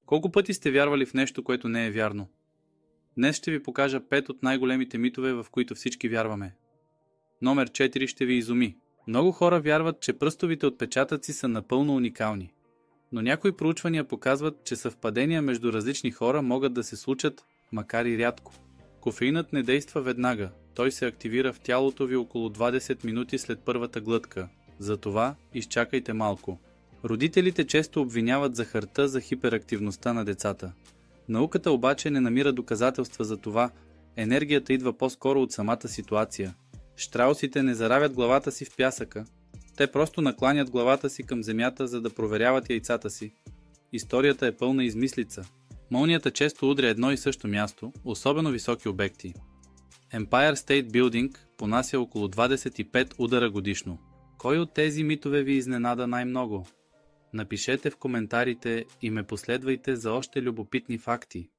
Колко пъти сте вярвали в нещо, което не е вярно? Днес ще ви покажа 5 от най-големите митове, в които всички вярваме. Номер 4 ще ви изуми. Много хора вярват, че пръстовите отпечатъци са напълно уникални. Но някои проучвания показват, че съвпадения между различни хора могат да се случат, макар и рядко. Кофеинът не действа веднага. Той се активира в тялото ви около 20 минути след първата глътка. Затова изчакайте малко. Родителите често обвиняват захарта за хиперактивността на децата. Науката обаче не намира доказателства за това. Енергията идва по-скоро от самата ситуация. Щраусите не заравят главата си в пясъка. Те просто накланят главата си към земята, за да проверяват яйцата си. Историята е пълна измислица. Молнията често удря едно и също място, особено високи обекти. Empire State Building понася около 25 удара годишно. Кой от тези митове ви изненада най-много? Напишете в коментарите и ме последвайте за още любопитни факти.